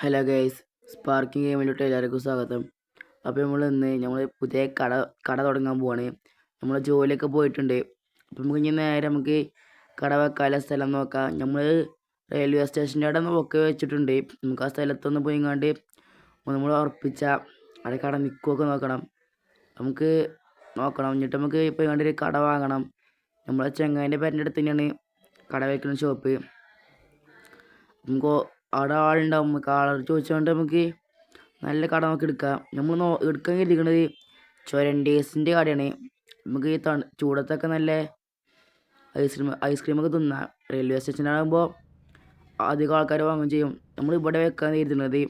Hello guys, sparking ഗെയിമിലോട്ട് എല്ലാവർക്കും സ്വാഗതം. അപ്പോൾ നമ്മൾ പുതിയ കട തുടങ്ങാൻ പോവാണ്. നമ്മൾ ജോലിയൊക്കെ പോയിട്ടുണ്ട്. അപ്പോൾ നമുക്ക് ഇനി നേരെ കട വെക്കാനുള്ള സ്ഥലം നോക്കാം. നമ്മൾ റെയിൽവേ സ്റ്റേഷൻ്റെ അവിടെ ഒക്കെ വെച്ചിട്ടുണ്ട്. നമുക്ക് ആ സ്ഥലത്തൊന്ന് പോയിങ്ങാണ്ട് നമ്മൾ ഉറപ്പിച്ച അവിടെ കട നിൽക്കുമൊക്കെ നോക്കണം. നമുക്ക് നോക്കണം. എന്നിട്ട് നമുക്ക് പോയിങ്ങാണ്ട് ഒരു കട വാങ്ങണം. നമ്മളെ ചെങ്ങായിൻ്റെ പേരിൻ്റെ അടുത്ത് തന്നെയാണ് കട വയ്ക്കുന്ന ഷോപ്പ്. നമുക്ക് അവിടെ ആളുണ്ടാവും. നമുക്ക് ആളോട് ചോദിച്ചുകൊണ്ട് നമുക്ക് നല്ല കട നമുക്ക് എടുക്കാം. നമ്മൾ എടുക്കാൻ കരുതിക്കുന്നത് ചൊരണ്ടീസിൻ്റെ കടയാണ്. നമുക്ക് ഈ ചൂടത്തൊക്കെ നല്ല ഐസ്ക്രീമൊക്കെ തിന്നാം. റെയിൽവേ സ്റ്റേഷനാകുമ്പോൾ അധികം ആൾക്കാർ വാങ്ങുകയും ചെയ്യും. നമ്മൾ ഇവിടെ വെക്കാൻ കരുതുന്നത്.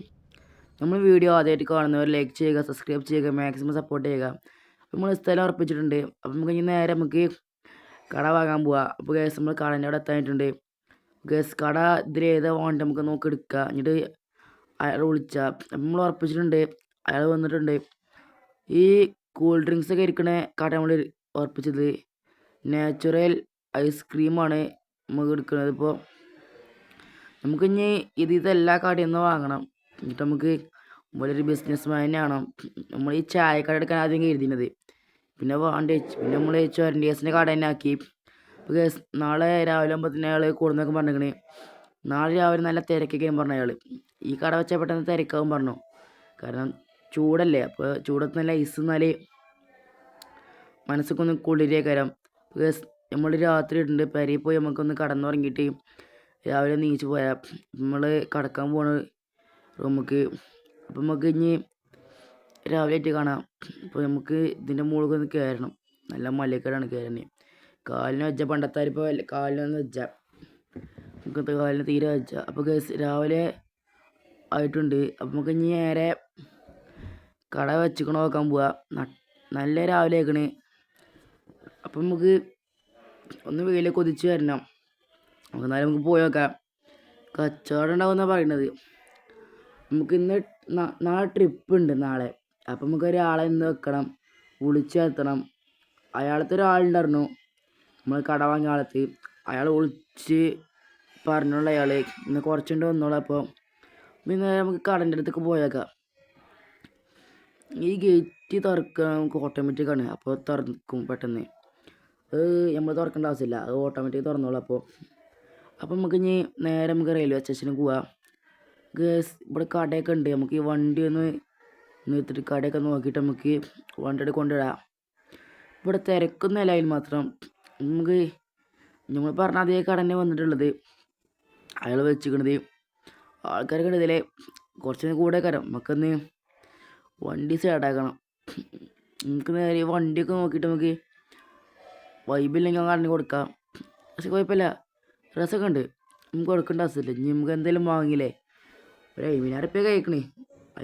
നമ്മൾ വീഡിയോ ആദ്യമായിട്ട് കാണുന്നവർ ലൈക്ക് ചെയ്യുക, സബ്സ്ക്രൈബ് ചെയ്യുക, മാക്സിമം സപ്പോർട്ട് ചെയ്യുക. നമ്മൾ സ്ഥലം ഉറപ്പിച്ചിട്ടുണ്ട്. അപ്പം നമുക്ക് നേരെ കട വാങ്ങാൻ പോവാം. അപ്പോൾ കേസ് നമ്മൾ കടൻ്റെ അവിടെ എത്താനായിട്ടുണ്ട്. ഗസ് കട ഇതിൽ ഏതാ വേണ്ട നമുക്ക് നോക്കി എടുക്കുക. എന്നിട്ട് അയാൾ വിളിച്ചാൽ നമ്മൾ ഉറപ്പിച്ചിട്ടുണ്ട്. അയാൾ വന്നിട്ടുണ്ട്. ഈ കൂൾ ഡ്രിങ്ക്സൊക്കെ ഇരിക്കണ കട നമ്മൾ ഉറപ്പിച്ചത് നാച്ചുറൽ ഐസ്ക്രീമാണ് നമുക്ക് എടുക്കുന്നത്. ഇപ്പോൾ നമുക്കിനി ഇതെല്ലാ കടയിൽ നിന്ന് വാങ്ങണം. എന്നിട്ട് നമുക്ക് വലിയൊരു ബിസിനസ് മാനാണ് നമ്മൾ ഈ ചായക്കട എടുക്കാൻ ആദ്യം കരുതിയത്. പിന്നെ നമ്മൾ ചൊരണ്ടീസിൻ്റെ കട തന്നെ ആക്കി. നാളെ രാവിലെ ആകുമ്പോഴത്തേന് അയാൾ കൂടുന്നൊക്കെ പറഞ്ഞിരിക്കണേ. നാളെ രാവിലെ നല്ല തിരക്കൊക്കെയും പറഞ്ഞു അയാൾ. ഈ കട വെച്ചാൽ പെട്ടെന്ന് തിരക്കാവും പറഞ്ഞു. കാരണം ചൂടല്ലേ. അപ്പോൾ ചൂടത്ത് നല്ല ഐസ് എന്നാൽ മനസ്സൊക്കെ ഒന്ന് കുളിരേക്കരം. നമ്മൾ രാത്രി ഇട്ടുണ്ട്. പെരയിൽ പോയി നമുക്കൊന്ന് കടന്നുറങ്ങിയിട്ട് രാവിലെ നീച്ച് പോയാൽ നമ്മൾ കടക്കാൻ പോണ റൂമിക്ക്. അപ്പം നമുക്ക് ഇനി രാവിലെ ആയിട്ട് കാണാം. അപ്പോൾ നമുക്ക് ഇതിൻ്റെ മുകളിൽ ഒന്ന് കയറണം. നല്ല മലക്കടാണ് കയറണേ. കാലിന് വെച്ച പണ്ടത്താരിപ്പോൾ കാലിനൊന്ന് വെച്ച നമുക്ക് കാലിന് തീരെ വെച്ച. അപ്പോൾ രാവിലെ ആയിട്ടുണ്ട്. അപ്പം നമുക്ക് ഇനി നേരെ കട വെച്ചിക്കണ നോക്കാൻ പോവാ. നല്ല രാവിലെ ആക്കണ്. അപ്പം നമുക്ക് ഒന്ന് വെയിലൊക്കെ കൊതിച്ച് വരണം. എന്നാലും നമുക്ക് പോയി നോക്കാം. കച്ചവടം ഉണ്ടാവുമെന്നാണ് പറയുന്നത്. നമുക്ക് ഇന്ന് നാളെ ട്രിപ്പ് ഉണ്ട് നാളെ. അപ്പം നമുക്ക് ഒരാളെ ഇന്ന് വെക്കണം, വിളിച്ച് നിർത്തണം. അയാളത്തെ ഒരാളുണ്ടായിരുന്നു നമ്മൾ കട വാങ്ങിയ ആളത്ത്. അയാൾ വിളിച്ച് പറഞ്ഞോളൂ അയാൾ ഇന്ന് കുറച്ചുകൊണ്ട് വന്നോളൂ. അപ്പോൾ പിന്നെ നമുക്ക് കടൻ്റെ അടുത്തേക്ക് പോയേക്കാം. ഈ ഗേറ്റ് തുറക്കാൻ നമുക്ക് ഓട്ടോമാറ്റിക്കാണ്. അപ്പോൾ തുറക്കും പെട്ടെന്ന്. അത് നമ്മൾ തുറക്കേണ്ട ആവശ്യമില്ല, അത് ഓട്ടോമാറ്റിക് തുറന്നോളൂ. അപ്പം നമുക്ക് ഇനി നേരെ റെയിൽവേ സ്റ്റേഷനിൽ പോവാം. ഇവിടെ കടയൊക്കെ ഉണ്ട്. നമുക്ക് ഈ വണ്ടി ഒന്ന് നിർത്തിയിട്ട് കടയൊക്കെ നോക്കിയിട്ട് നമുക്ക് വണ്ടിയുടെ കൊണ്ടുവിടാം. ഇവിടെ തിരക്കൊന്നുമില്ല. അതിൽ മാത്രം നമ്മൾ പറഞ്ഞ അതേ കട തന്നെ വന്നിട്ടുള്ളത്. അയാൾ വെച്ചിരിക്കണത് ആൾക്കാരൊക്കെ ഇതിലെ കുറച്ച് കൂടെ കയറാം. നമുക്കൊന്ന് വണ്ടി സൈഡാക്കണം. നമുക്ക് നേരെ വണ്ടിയൊക്കെ നോക്കിയിട്ട് നമുക്ക് വൈബില്ലെങ്കിൽ കടന്നു കൊടുക്കാം. പക്ഷെ കുഴപ്പമില്ല, രസമൊക്കെ ഉണ്ട്. നമുക്ക് കൊടുക്കേണ്ട ആവശ്യമില്ല. ഇനി നമുക്ക് എന്തെങ്കിലും വാങ്ങിയില്ലേ ഒരു 50,000 റുപ്യ കഴിക്കണേ.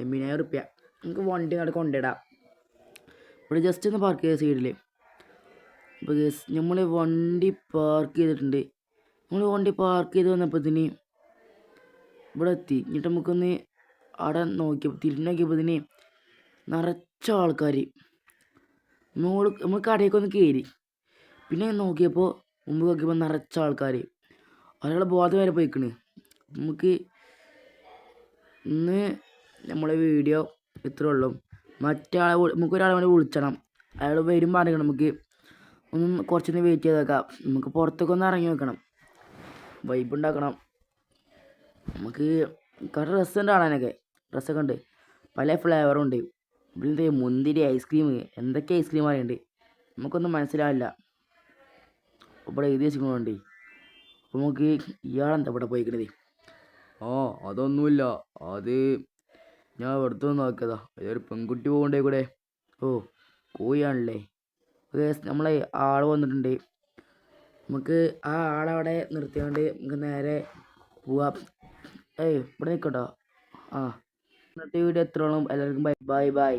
50,000 റുപ്യ നമുക്ക് വണ്ടി അവിടെ കൊണ്ടിടാം. ഇവിടെ ജസ്റ്റ് ഒന്ന് പാർക്ക് ചെയ്ത സൈഡിൽ. അപ്പോൾ നമ്മൾ വണ്ടി പാർക്ക് ചെയ്തിട്ടുണ്ട്. നമ്മൾ വണ്ടി പാർക്ക് ചെയ്ത് വന്നപ്പോഴത്തേന് ഇവിടെ എത്തി. എന്നിട്ട് നമുക്കൊന്ന് അവിടെ തിരിഞ്ഞ് നോക്കിയപ്പോഴത്തേന് നിറച്ച ആൾക്കാർ. നമ്മൾ കടയൊക്കെ ഒന്ന് കയറി. പിന്നെ നോക്കിയപ്പോൾ മുമ്പ് നോക്കിയപ്പോൾ നിറച്ച ആൾക്കാർ. ഒരാളെ ബോധം വരെ പോയിക്കണ്. നമുക്ക് ഇന്ന് നമ്മളെ വീഡിയോ ഇത്രേ ഉള്ളൂ. നമുക്കൊരാളെ വേണ്ടി വിളിച്ചണം. അയാൾ വരും പറയണം. നമുക്ക് കുറച്ചൊന്ന് വെയിറ്റ് ചെയ്ത് വെക്കാം. നമുക്ക് പുറത്തൊക്കെ ഒന്ന് ഇറങ്ങി വെക്കണം, വൈബ് ഉണ്ടാക്കണം. നമുക്ക് കട ഡ്രസ്സുണ്ട് കാണാനൊക്കെ. ഡ്രസ്സൊക്കെ ഉണ്ട്, പല ഫ്ലേവറും ഉണ്ട്. ഇവിടെ മുന്തിരി ഐസ്ക്രീം എന്തൊക്കെ ഐസ്ക്രീം അറിയുന്നുണ്ട്, നമുക്കൊന്നും മനസ്സിലാവില്ല. ഇവിടെ എഴുതി വെച്ചിട്ടുണ്ട്. അപ്പോൾ നമുക്ക് ഇയാളെന്താ ഇവിടെ പോയിക്കണത്? അതൊന്നുമില്ല, അത് ഞാൻ വെറുതെ നോക്കിയതാ. അതൊരു പെൺകുട്ടി പോകണ്ടേ കൂടെ. ഓ കോഴിയാണല്ലേ. നമ്മളെ ആൾ വന്നിട്ടുണ്ട്. നമുക്ക് ആ ആളവിടെ നിർത്തിക്കൊണ്ട് നമുക്ക് നേരെ പോവാം. ഇവിടെ നിൽക്കട്ടോ. ഇന്നത്തെ വീഡിയോ എത്രയോളം എല്ലാവർക്കും ബൈ ബൈ.